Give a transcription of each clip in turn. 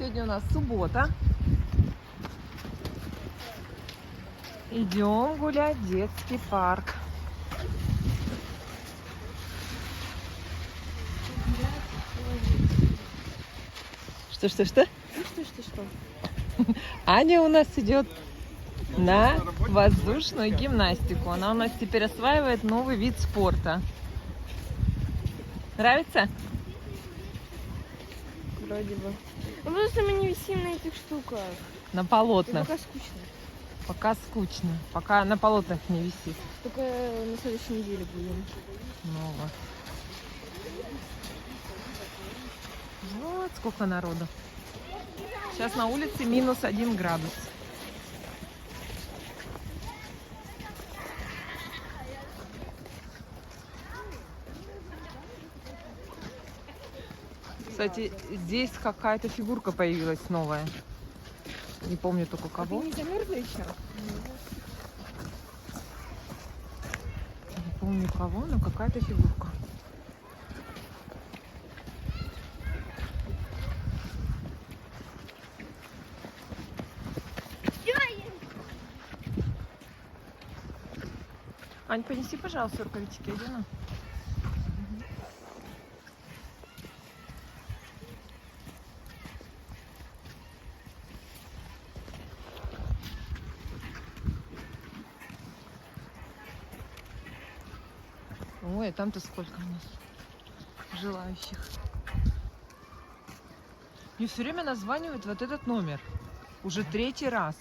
Сегодня у нас суббота. Идем гулять в детский парк. Что? Аня у нас идет на воздушную гимнастику. Она у нас теперь осваивает новый вид спорта. Нравится? Вроде бы. Ну, просто мы не висим на этих штуках. На полотнах. Пока скучно. Пока скучно. Пока на полотнах не висит. Только на следующей неделе будем. Ну вот. Вот сколько народу. Сейчас на улице -1 градус. Кстати, здесь какая-то фигурка появилась новая. Не помню только кого. Ты не замерзла еще? Не помню кого, но какая-то фигурка. Ань, понеси, пожалуйста, рукавички. Одену. Ой, а там-то сколько у нас желающих. Мне все время названивают вот этот номер. Уже 3-й раз.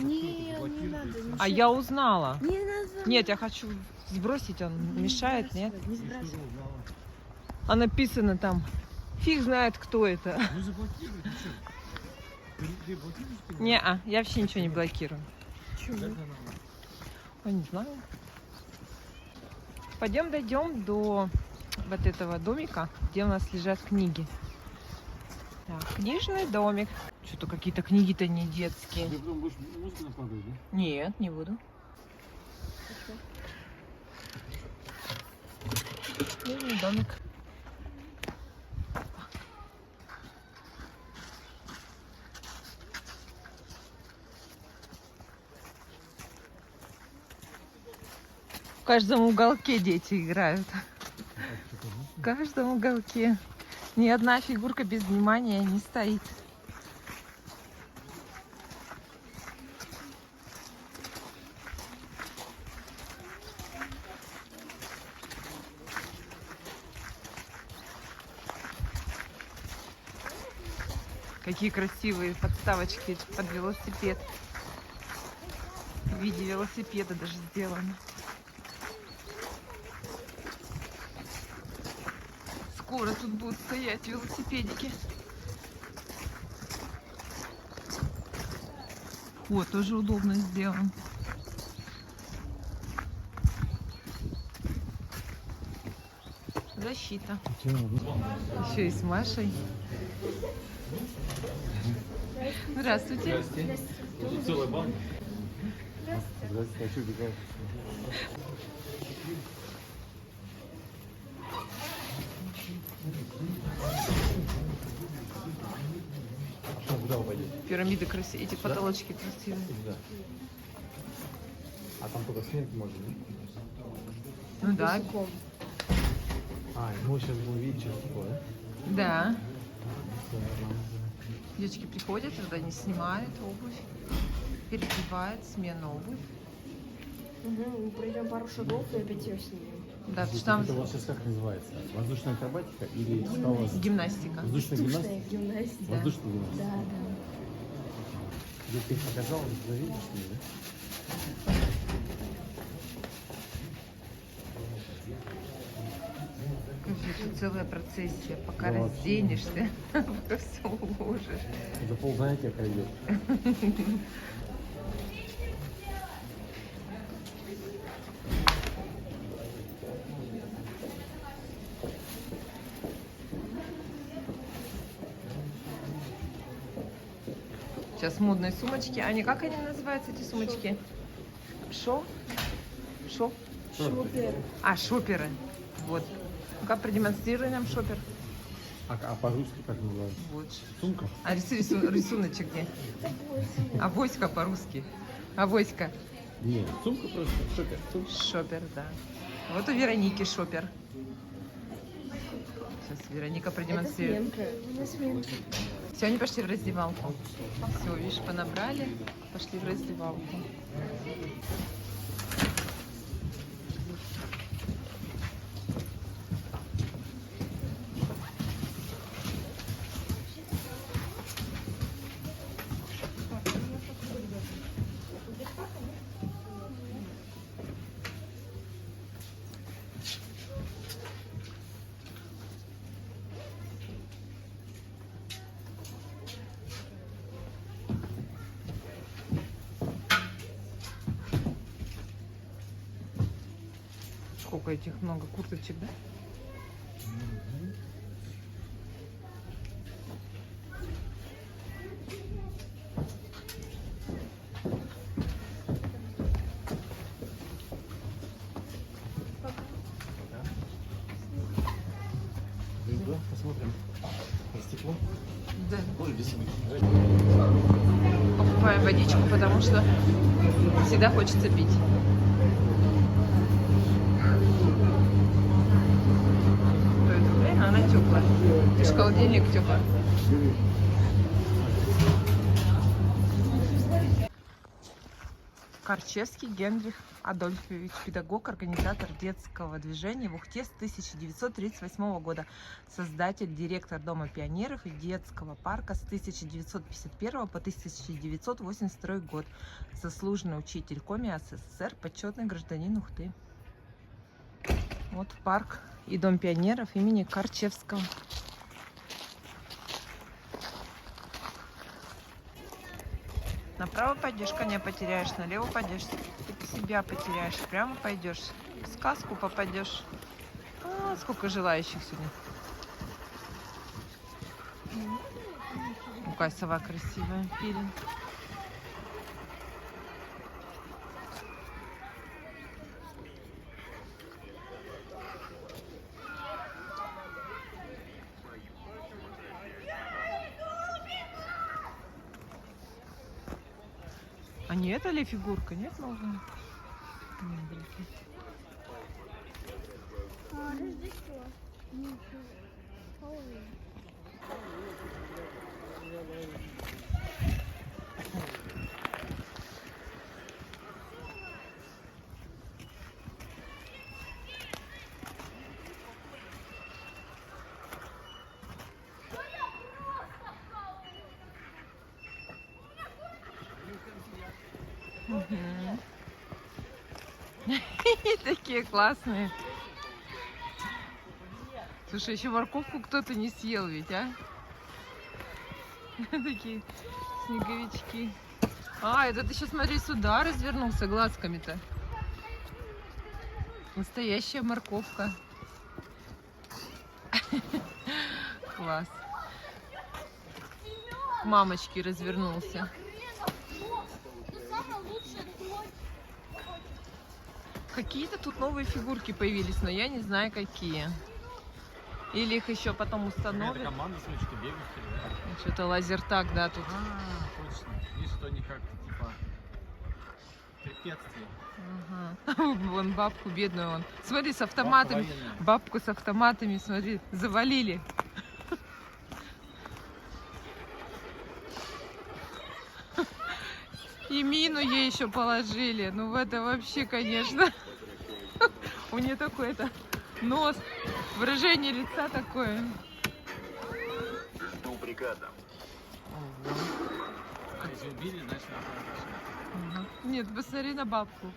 Не надо. А я узнала. Не надо. Нет, я хочу сбросить, он мешает, нет? Не сбрасывай. А написано там, фиг знает, кто это. Ну заблокируй, ты что? Ты блокируешь? Не, я вообще ничего не блокирую. Почему? Ой, не знаю. Пойдем дойдем до вот этого домика, где у нас лежат книги. Так, книжный домик. Что-то какие-то книги-то не детские. Ты потом будешь музыку накладывать, да? Нет, не буду. Книжный домик. В каждом уголке дети играют. В каждом уголке. Ни одна фигурка без внимания не стоит. Какие красивые подставочки под велосипед. В виде велосипеда даже сделано. Скоро тут будут стоять велосипедики. О, тоже удобно сделан. Защита. Еще и с Машей. Здравствуйте. Целая банка. Здравствуйте, хочу бегать. Куда вы пойдете? Пирамиды красивые, эти потолочки красивые. Да. А там только смерть можно, да? Ну да. А, мы сейчас будем видеть, что такое, Да. да? Девочки приходят, тогда они снимают обувь, переодевают, смена обувь. Угу, мы пройдем пару шагов и опять ее снимем. Да, потому что там Это у вас сейчас как называется? Воздушная акробатика или скала? гимнастика. Воздушная гимнастика? Гимнастика. Воздушная гимнастика. Да. Я тебе показал, ты видишь, да? Это целая процессия. Пока Да, разденешься, пока все уложишь. За ползанятия пройдет. Сейчас модные сумочки. Аня, как они называются, эти сумочки? Шо? Шо? Шопер. А, шоперы. Вот. Ну-ка, продемонстрируй нам шопер. А по-русски как называется? Вот. Сумка? А рисуночек где? Авоська по-русски. Авоська. Нет, сумка просто. Шопер. Сумка. Шопер, да. Вот у Вероники шопер. Сейчас Вероника продемонстрирует. Все, они пошли в раздевалку. Все, видишь, понабрали, пошли в раздевалку. Сколько этих много курточек, да? Да, посмотрим. Про стекло. Да. Ой, висит. Покупаем водичку, потому что всегда хочется пить. Стоит рублей, но она теплая. Видишь, холодильник теплый. Корчевский Генрих Адольфович, педагог, организатор детского движения в Ухте с 1938 года, создатель, директор Дома пионеров и детского парка с 1951 по 1982 год, заслуженный учитель Коми СССР, почетный гражданин Ухты. Вот парк и Дом пионеров имени Корчевского. Направо пойдешь, коня потеряешь, налево пойдешь, себя потеряешь, прямо пойдешь, в сказку попадешь. А, сколько желающих сегодня. Какая сова красивая, пилин. А не это ли фигурка? Нет, новая? Такие классные. Слушай, еще морковку кто-то не съел ведь, а? Такие снеговички. А, этот еще, смотри, сюда развернулся глазками-то. Настоящая морковка. Класс. К мамочке развернулся. Какие-то тут новые фигурки появились, но я не знаю какие. Или их еще потом установят. Это команда с ручкой бегают. Что-то лазертаг, да, тут. А, точно. Видишь, что они как-то типа препятствие. Ага. Вон бабку бедную он. Смотри, с автоматами. Бабку с автоматами, смотри, завалили. И мину ей еще положили. Ну, это вообще, конечно. У нее такой-то нос, выражение лица такое. Жду приказа. Если убили, значит Ага. Нет, посмотри на бабку.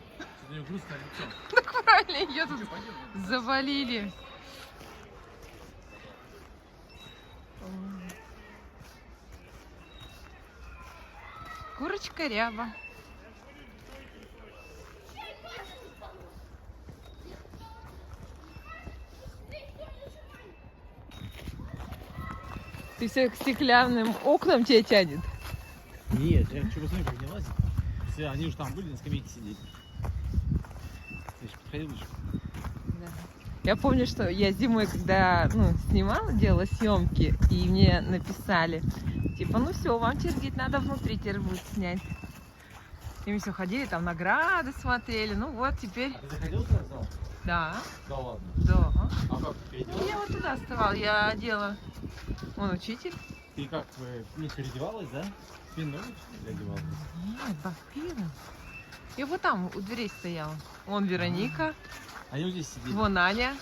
у нее грустное лицо. Так правильно, ее тут завалили. Курочка ряба. Ты все к стеклянным окнам тебя тянет? Нет, я хочу посмотреть, как не лазит. Все, они уже там были, на скамейке сидели. Ты же подходил еще? Да. Я помню, что я зимой, когда снимала, делала съемки, и мне написали, типа, ну все, вам теперь надо внутри теперь будет снять. И мы все ходили, там награды смотрели. Ну вот теперь. А ты заходил туда в зал? Да. Да ладно. Да. А как ты переодевалась? Ну, я вот туда вставала, я одела. Он учитель. Ты как, не переодевалась, да? Спиной переодевалась? Нет, бахила. Я вот там у дверей стояла. Вон Вероника, Они вот здесь сидели. вон Аня.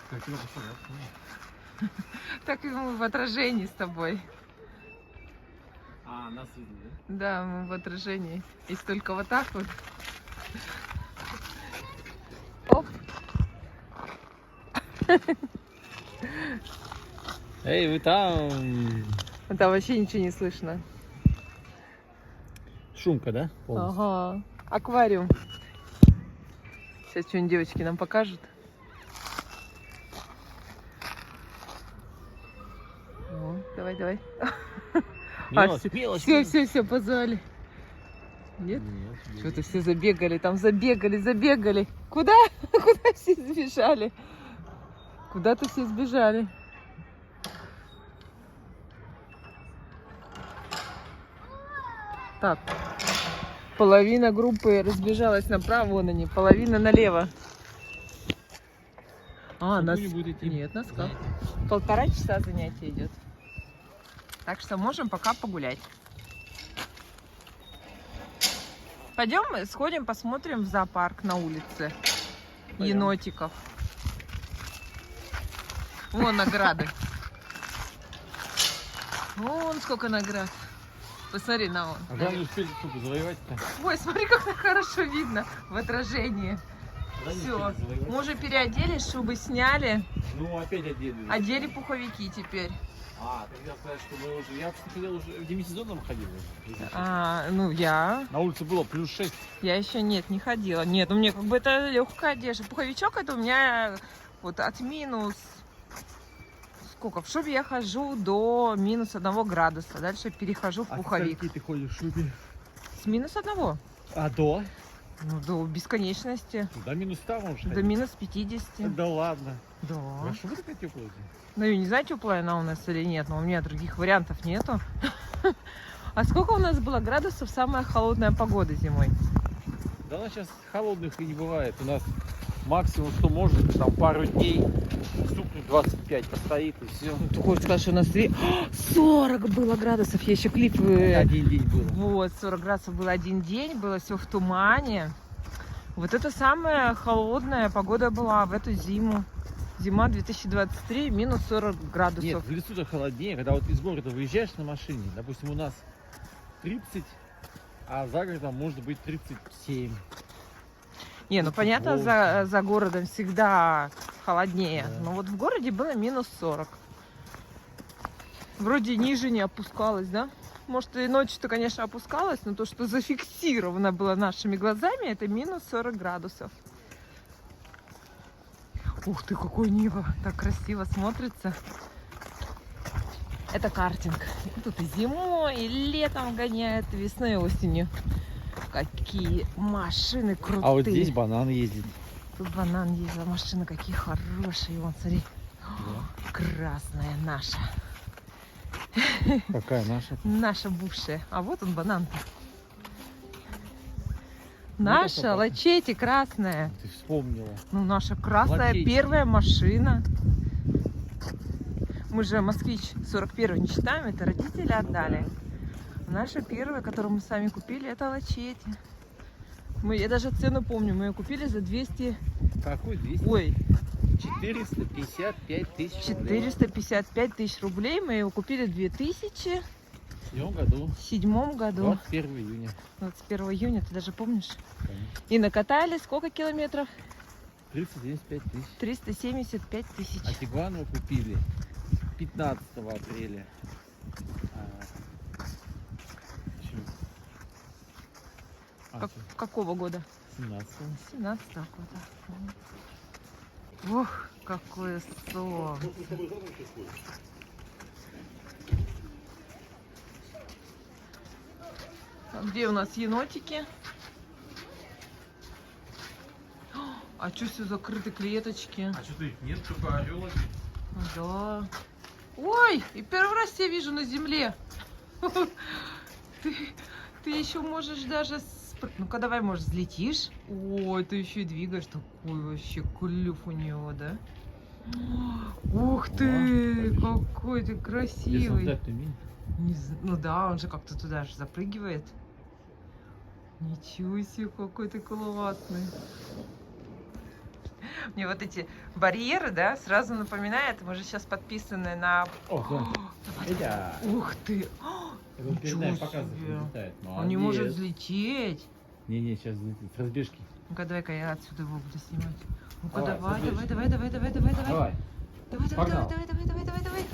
Как тебя пошел, да? Так и мы в отражении с тобой. А, нас видели, Да, мы в отражении. И только вот так вот. Оп. Эй, вы там... Там вообще ничего не слышно. Шумка, да? Полностью. Ага. Аквариум. Сейчас что-нибудь девочки нам покажут. О, давай, давай. Мелочь, мелочь, Все, мелочь. все, все, позвали. Нет? Нет, Что-то все забегали, там забегали. Куда? Куда все сбежали? Куда-то все сбежали. Так, половина группы разбежалась направо, вон они, половина налево. А, нас... будет идти. Нет, нас как? 1,5 часа занятие идет. Так что можем пока погулять. Пойдем, сходим, посмотрим в зоопарк на улице. Пойдем. Енотиков. Вон награды. Вон сколько наград. Посмотри на вон. А главное успели сколько завоевать-то? Ой, смотри, как так хорошо видно в отражении. Да, не Все. успели завоевать. Мы уже переоделись, шубы сняли. Ну, опять одели. Одели пуховики теперь. А, ты хотел сказать, что мы уже... Я, кстати, хотел уже в демисезонном ходил. Я На улице было плюс 6. еще нет, не ходила. Нет, у меня как бы это легкая одежда. Пуховичок это у меня вот от минус... Сколько? В шубе я хожу до минус 1 градуса. Дальше перехожу в пуховик. ты ходишь в шубе? С минус 1. А до? Ну, до бесконечности. До минус 100 можешь До ходить? минус 50. Да ладно. Да. А шуба такая теплая? Ну, я не знаю, теплая она у нас или нет, но у меня других вариантов нету. А сколько у нас было градусов самая холодная погода зимой? Да, она сейчас холодных и не бывает. У нас максимум, что может, там пару дней стукнуть 25 постоит и все. Ты хочешь сказать, что у нас 40 было градусов. Я еще клип... Один день было. Вот, 40 градусов был один день, было все в тумане. Вот это самая холодная погода была в эту зиму. Зима 2023, минус 40 градусов. Нет, в лесу-то холоднее, когда вот из города выезжаешь на машине, допустим, у нас 30, а за городом может быть 37. Не, ну понятно, за городом всегда холоднее. Да. Но вот в городе было минус 40. Вроде ниже не опускалось, да? Может, и ночью-то, конечно, опускалось, но то, что зафиксировано было нашими глазами, это минус 40 градусов. Ух ты, какое небо! Так красиво смотрится. Это картинг. Тут и зимой, и летом гоняют, и весной, и осенью. Какие машины крутые. А вот здесь банан ездит. Тут банан ездил, машины какие хорошие. Вон, смотри. Да. Красная наша. Какая наша? Наша бывшая. А вот он банан-то. Ну, Наша собака. лачети красная. Ты вспомнила. Ну, наша красная Лачетти. первая машина. Мы же москвич 41 не считаем, это родители отдали. Наша первая, которую мы сами купили, это лачети. Я даже цену помню, мы ее купили за 200... Какой 200? Ой, 455 тысяч. 455 тысяч рублей. Мы его купили в 2007 В 7 году. году. 21 июня. 21 июня, ты даже помнишь? Конечно. И накатали сколько километров? 375 тысяч. 375 А тысяч. Тигуан мы купили 15 апреля. Какого года? 17. 17 года. Ох, какое солнце. А где у нас енотики? А что все закрыты клеточки? А что-то их нет, только орел один. Да. Ой, и первый раз тебя вижу на земле. Ты еще можешь даже... Ну-ка, давай, может, взлетишь? Ой, ты еще и двигаешь. Такой вообще клюв у него, да? Ух ты, какой ты красивый. Ну да, он же как-то туда же запрыгивает. Ничего себе, какой ты классный. Мне вот эти барьеры, да, сразу напоминают, мы же сейчас подписаны на... О, да. Ух ты! Передай, Ничего показывай, себе. летает. Он не может взлететь. Не, сейчас взлетит. С разбежки. Ну-ка, давай-ка я отсюда его буду снимать. Ну-ка, Давай, давай. Давай. Погнал. Давай.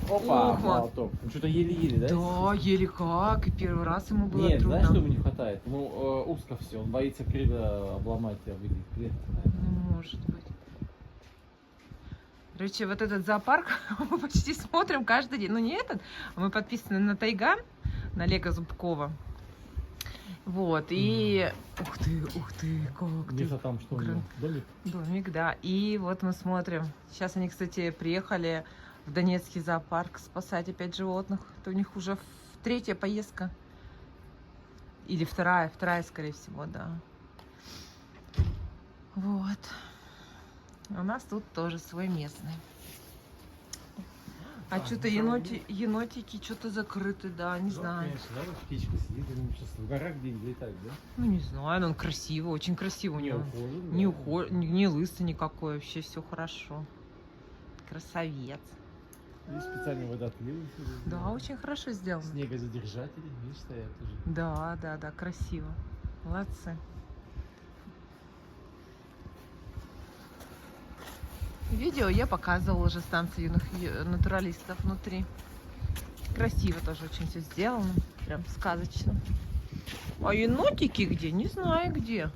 Опа, Ох, молоток. Ну что-то еле-еле, да? Да, еле как. И первый раз ему было Нет, знаешь, что трудно. ему не хватает? Ему узко все. Он боится крылья обломать, выйдет клетку, наверное. Ну, может быть. Короче, вот этот зоопарк мы почти смотрим каждый день. Ну, не этот, а мы подписаны на Тайган, на Олега Зубкова. Вот, и... Ух ты, как Где-то ты. там что у него? Домик? Домик, да. И вот мы смотрим. Сейчас они, кстати, приехали в Донецкий зоопарк спасать опять животных. Это у них уже третья поездка. Или вторая, скорее всего, да. Вот. У нас тут тоже свой местный. А что-то енотики что-то закрыты, да, не знаю. Конечно, да, вот птичка сидит, сейчас в горах где-нибудь летает, да? Ну, не знаю, но он красивый, очень красивый у него. Не лысый никакой, вообще все хорошо. Красавец. И специально водоотливы. Да, очень хорошо сделано. Снегозадержатели, видишь, стоят уже. Да, красиво. Молодцы. Видео я показывала уже станцию юных натуралистов внутри. Красиво тоже очень все сделано. Прям сказочно. А енотики где? Не знаю где.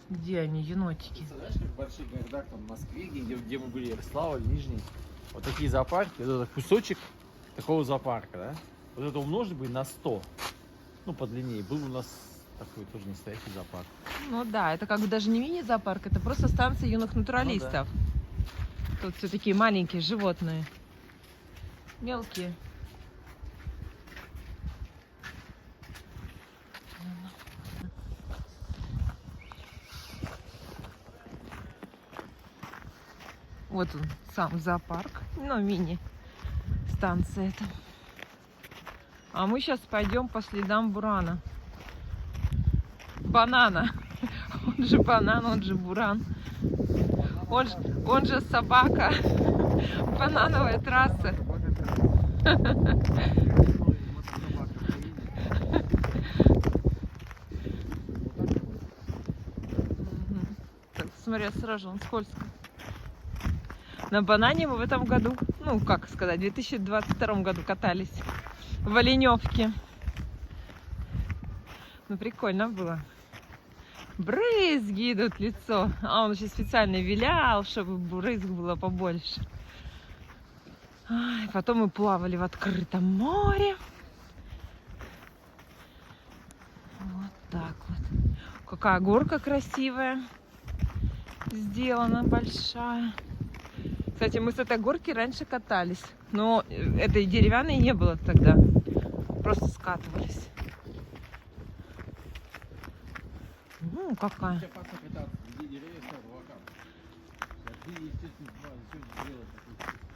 Где они, енотики? Знаешь, как в больших городах, там в Москве, где мы были, Ярославль, Нижний, вот такие зоопарки, вот это кусочек такого зоопарка, да? Вот это умножить бы на 100, ну, подлиннее, был у нас такой тоже настоящий зоопарк. Ну да, это как бы даже не мини-зоопарк, это просто станция юных натуралистов. Ну, да. Тут все такие маленькие животные. Мелкие. Вот он, сам зоопарк. Ну, мини-станция это. А мы сейчас пойдем по следам бурана. Банана. Он же банан, он же буран. Он же собака. Банановая трасса. Так, смотри, осторожно, он скользко. На банане мы в этом году, ну, как сказать, в 2022 году катались в Оленевке. Ну, прикольно было. Брызги идут в лицо. А он еще специально вилял, чтобы брызг было побольше. Ай, потом мы плавали в открытом море. Вот так вот. Какая горка красивая. Сделана, большая. Кстати, мы с этой горки раньше катались. Но этой деревянной не было тогда. Просто скатывались. Ну, какая.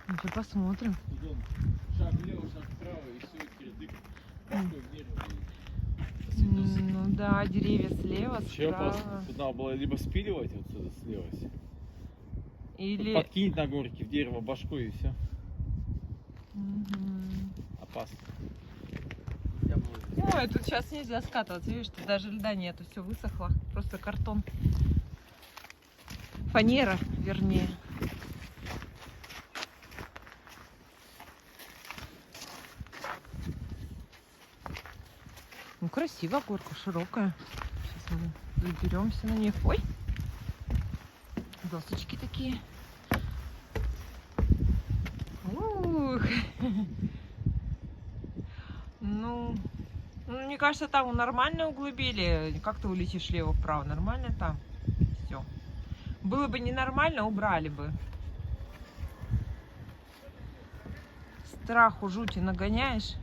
Ну, посмотрим. Шаг влево, шаг вправо, и все, кирдык. Ну да, деревья слева, Вообще справа. опасно. Тут надо было либо спиливать вот сюда слева, Или... подкинуть на горке в дерево башкой и все. Мгм. Опасно. Ой, тут сейчас нельзя скатываться, видишь, тут даже льда нету, все высохло, просто картон. Фанера, вернее. Ну, красиво, горка широкая. Сейчас мы заберемся на них. Ой, досочки такие. Ух. Ну, мне кажется, там нормально углубили. Как ты улетишь лево-вправо? Нормально там? Все. Было бы ненормально, убрали бы. Страху, жути нагоняешь.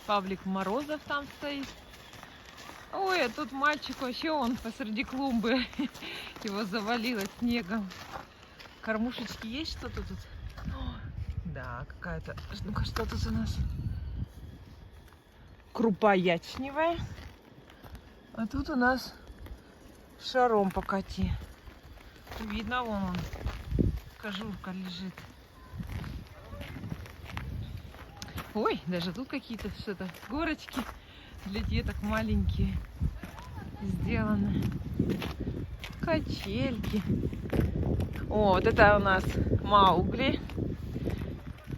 Павлик Морозов там стоит. Ой, а тут мальчик вообще, он посреди клумбы. Его завалило снегом. Кормушечки есть что-то тут? О, да, какая-то... Ну-ка, что тут у нас? Крупа ячневая. А тут у нас шаром покати. Видно, вон он. Кожурка лежит. Ой, даже тут какие-то что-то горочки для деток маленькие сделаны. Качельки. О, вот это у нас Маугли.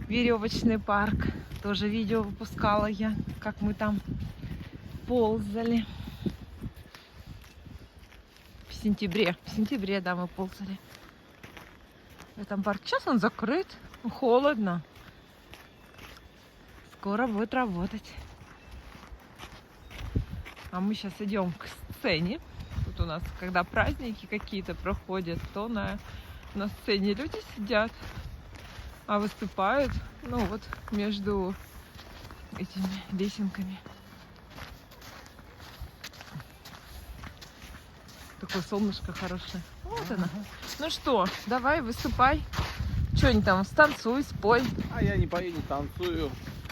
Веревочный парк. Тоже видео выпускала я, как мы там ползали. В сентябре, да, мы ползали в этом парке. Сейчас он закрыт, холодно. Скоро будет работать. А мы сейчас идем к сцене. Тут у нас, когда праздники какие-то проходят, то на сцене люди сидят, а выступают, ну вот, между этими лесенками. Такое солнышко хорошее. Вот оно. Ну что, давай, выступай. Что-нибудь там, станцуй, спой. А я не пою, не танцую.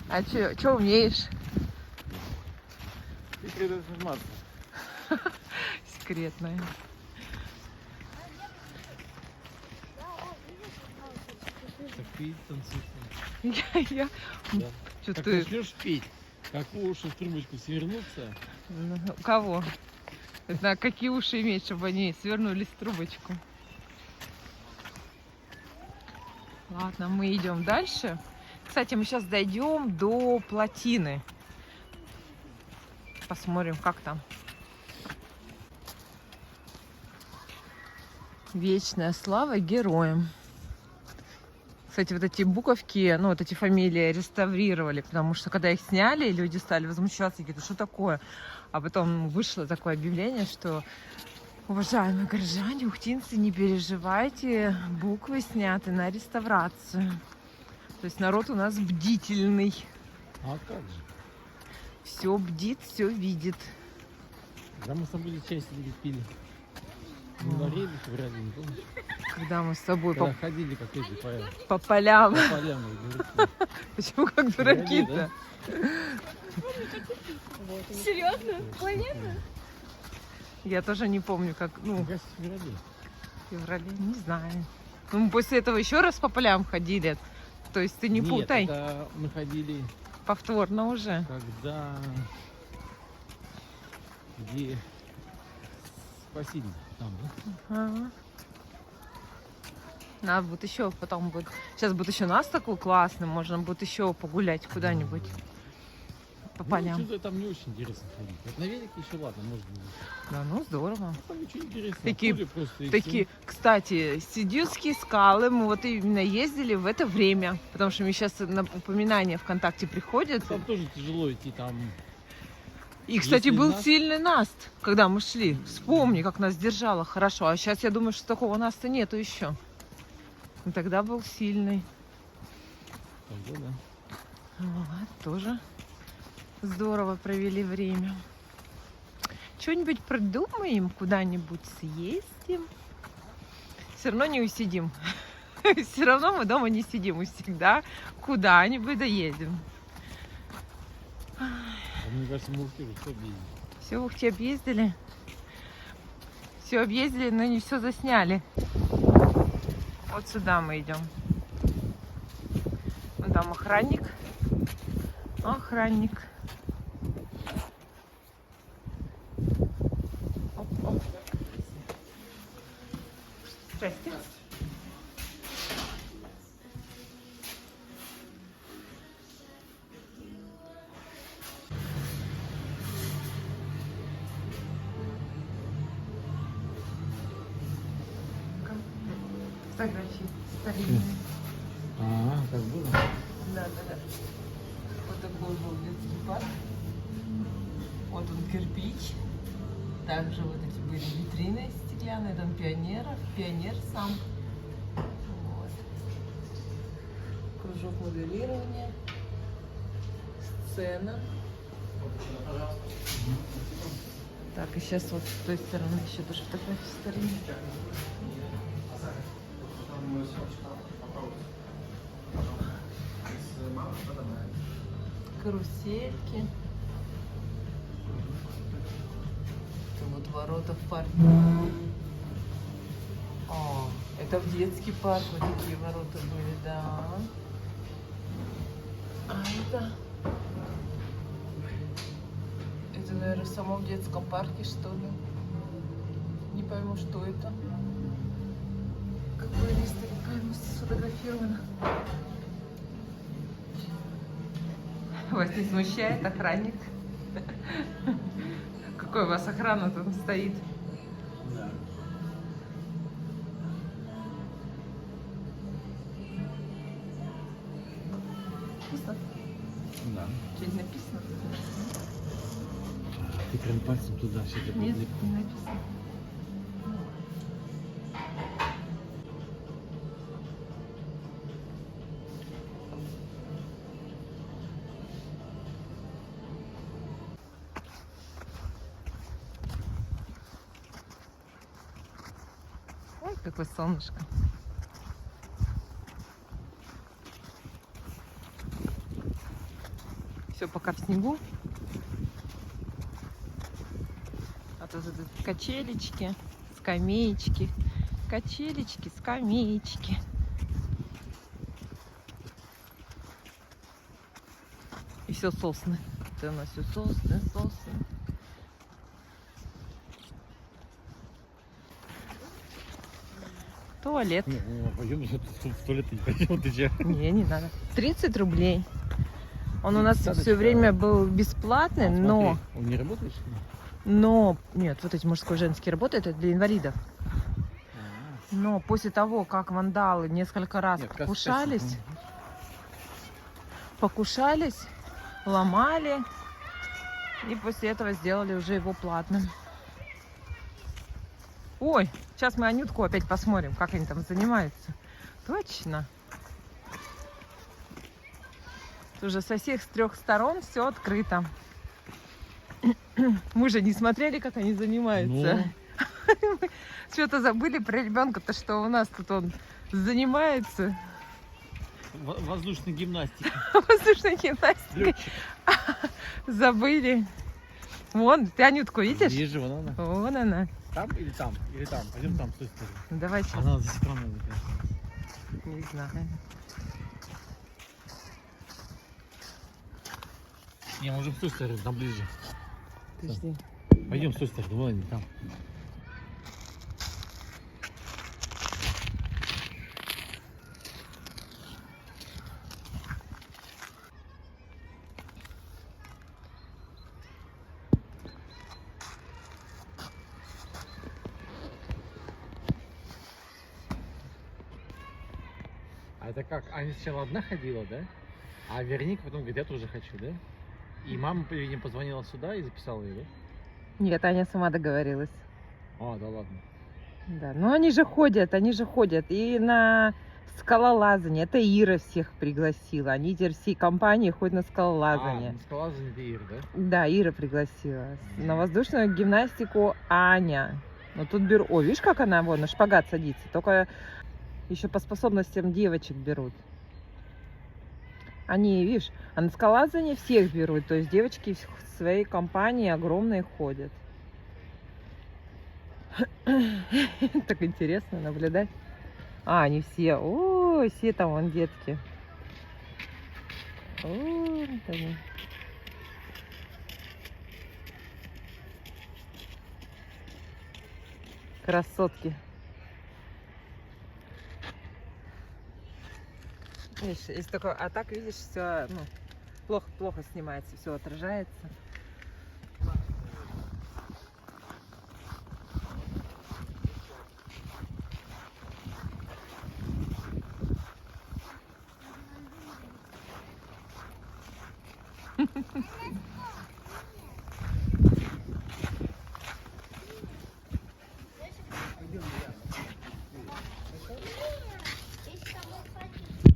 А что умеешь? Секретная информация. Секретная. Так пить, танцуй. Я... Да. Что Как ты... начнешь петь, как уши в трубочку свернутся. У кого? Это какие уши иметь, чтобы они свернулись в трубочку? Ладно, мы идем дальше. Кстати, мы сейчас дойдем до плотины. Посмотрим, как там. Вечная слава героям. Кстати, вот эти буковки, ну вот эти фамилии реставрировали, потому что когда их сняли, люди стали возмущаться, говорят, что такое? А потом вышло такое объявление, что: уважаемые горожане, ухтинцы, не переживайте, буквы сняты на реставрацию. То есть народ у нас бдительный. А как же? Все бдит, все видит. Да мы с тобой чай сидели, пили. В январе или феврале, не помнишь? Когда мы с тобой Когда ходили, как эти, по полям. по полям. Почему как дураки-то? Серьезно? Понятно? Я тоже не помню, как, ну, В феврале. в феврале, не знаю. Ну, мы после этого еще раз по полям ходили. То есть ты не Нет, путай. это мы ходили, Повторно уже. когда... Где... Спасибо. Там, да? Ага. Надо будет еще, потом будет. Сейчас будет еще нас такой классный, можно будет еще погулять куда-нибудь по полям. Ну, что-то там не очень интересно ходить. Вот на велике еще ладно, может быть. Да, ну здорово. Там ничего интересного. Такие- Поле просто и Такие, кстати, Сидюцкие скалы, мы вот именно ездили в это время, потому что мне сейчас на упоминание ВКонтакте приходит. всё. Там тоже тяжело идти, там... И, кстати, если был наст- сильный наст, когда мы шли. Вспомни, как нас держало хорошо. А сейчас я думаю, что такого наста нету еще. И тогда был сильный. Тогда, да. Вот, тоже здорово провели время. Что-нибудь придумаем, куда-нибудь съездим. Все равно не усидим. Все равно мы дома не сидим. Мы всегда куда-нибудь доедем. А мне кажется, мы уже все объездили. Все, Ухти объездили. Все объездили, но не все засняли. Вот сюда мы идем. Вон там охранник. Охранник. Оп-оп. Здрасте. Фотографии. Старинный. А, так было? Да. Вот такой был детский парк. Вот он кирпич. Также вот эти были витрины стеклянные, дом пионеров, пионер сам. Вот. Кружок моделирования. Сцена. Так, и сейчас вот с той стороны еще тоже фотографии старинные. Карусельки. Это вот ворота в парк. О, это в детский парк вот такие ворота были, да. А это, наверное, в самом детском парке, что ли. Не пойму, что это. Какое место, не пойму, сфотографировано. Вас не смущает охранник? Какой у вас охрана там стоит? Да. Вкусно? Да. Что-нибудь написано? Ты прям пальцем туда все это Нет, подлип. не написано. Ой, какое солнышко. Все пока в снегу. А тут качелечки, скамеечки, качелечки, скамеечки. И все сосны. Это у нас все сосны, сосны. Туалет. Пойдем в туалет, не пойдем, ты че? Не надо. 30 рублей. Он у нас Садочка. все время был бесплатный, но... Он не работает, что ли? Но... Нет, вот эти мужской-женские работают, это для инвалидов. Но после того, как вандалы несколько раз Нет, покушались, ломали, и после этого сделали уже его платным. Ой, сейчас мы Анютку опять посмотрим, как они там занимаются. Точно. Тут уже со всех с 3 сторон все открыто. Мы же не смотрели, как они занимаются. Мы что-то забыли про ребенка-то, что у нас тут он занимается. Воздушной гимнастикой. Воздушной гимнастикой. Летчик. Забыли. Вон, ты Анютку видишь? Вижу, вон она. Вон она. Там или там? Или там? Пойдем там, с той стороны. Ну, давай сейчас. Она за стороной, конечно. Не знаю. Не, можем с той стороны, там ближе. Подожди. Пойдем с той стороны, вон они там. А это как? Аня сначала одна ходила, да? А Верника потом говорит, я тоже хочу, да? И мама, видимо, позвонила сюда и записала ее, да? Нет, Аня сама договорилась. А, да ладно. Да, ну они же ходят. И на скалолазание. Это Ира всех пригласила. Они теперь всей компанией ходят на скалолазание. А, на скалолазание ты Ира, да? Да, Ира пригласила. На воздушную гимнастику Аня. Но тут беру... О, видишь, как она вон на шпагат садится? Только еще по способностям девочек берут. Они, видишь, а на скалолазание всех берут. То есть девочки в своей компании огромные ходят. Так интересно наблюдать. А, они все. О, все там вон детки. О, вот они. Красотки. Видишь, есть такое, а так видишь, все, ну, плохо снимается, все отражается.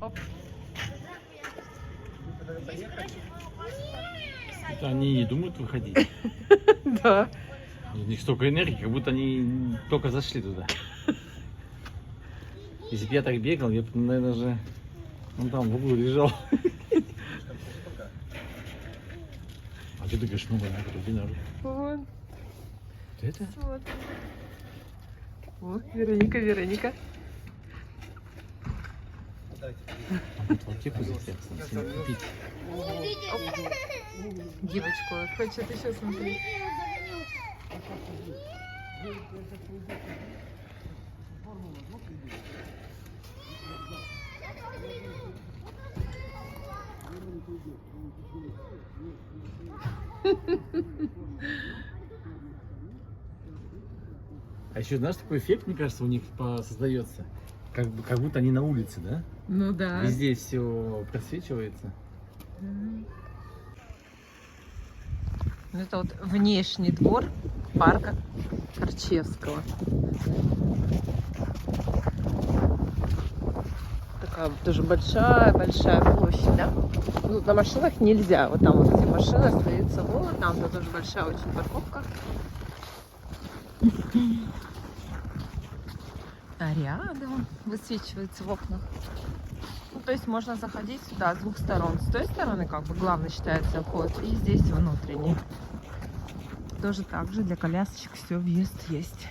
Оп. Это они не думают выходить. Да. У них столько энергии, как будто они только зашли туда. Если бы я так бегал, я бы, наверное, же он там в углу лежал. А ты говоришь, ну, иди наружу. Вот. Это? Вот. Вот, Вероника. Аптеку захотелось, надо купить. Девочку хочет еще смотреть. А еще знаешь, такой эффект, мне кажется, у них создается. Как будто они на улице, да? Ну да. Везде все просвечивается. Это вот внешний двор парка Корчевского. Такая тоже большая площадь, да? Ну, на машинах нельзя. Вот там вот эти машины остаются вот там, это тоже большая очень парковка. А рядом высвечивается в окнах. Ну, то есть можно заходить сюда с двух сторон. С той стороны, как бы, главный считается вход, и здесь внутренний. Тоже так же для колясочек все, въезд есть.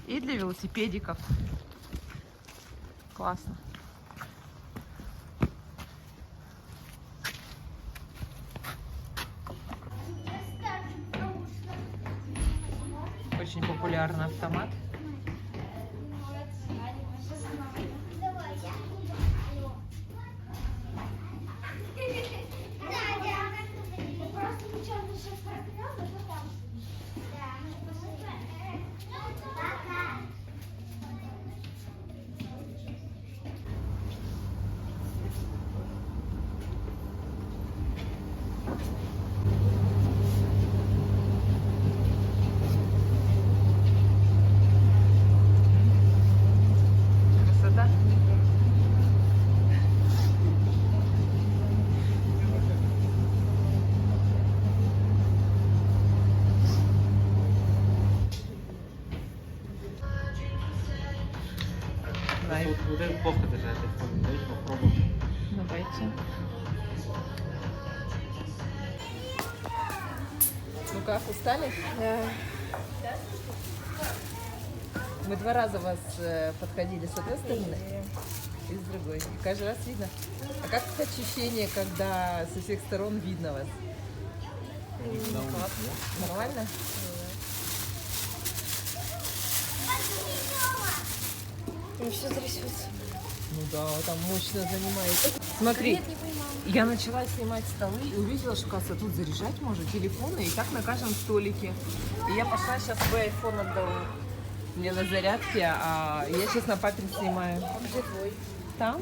И для велосипедиков. Классно. Очень популярный автомат. Красота. Вот это плохо держать. Давайте попробуем. Давайте. Ну как, устали? Да. Мы 2 раза вас подходили с одной стороны и с другой. И каждый раз видно. А как ощущение, когда со всех сторон видно вас? Нормально? Ну, все трясется. Ну да, там мощно занимается. Смотри, Нет, не понимаю. я начала снимать столы и увидела, что, кажется, тут заряжать можно телефоны, и так на каждом столике. И я пошла сейчас свой iPhone отдала. Мне на зарядке, а я сейчас на папин снимаю. А где твой? Там?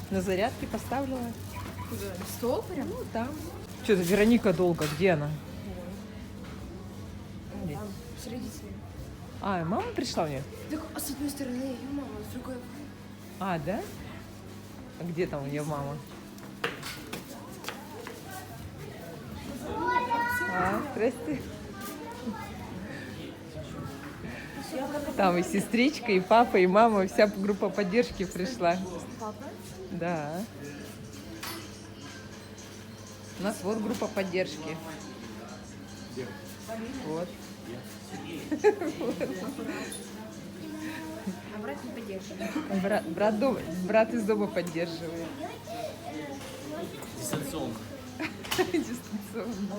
На зарядке поставила. Куда? Стол прям? Ну, там. Что-то Вероника долго, где она? Где? Там, с родителями. А, мама пришла у нее? Так, а с одной стороны ее мама, а с другой... А, да? А где там ее мама? А, здрасте. Там и сестричка, и папа, и мама, вся группа поддержки пришла. Папа? Да. У нас вот группа поддержки. Вот. А брат не поддерживает. Брат из дома поддерживает. Дистанционно. Дистанционно.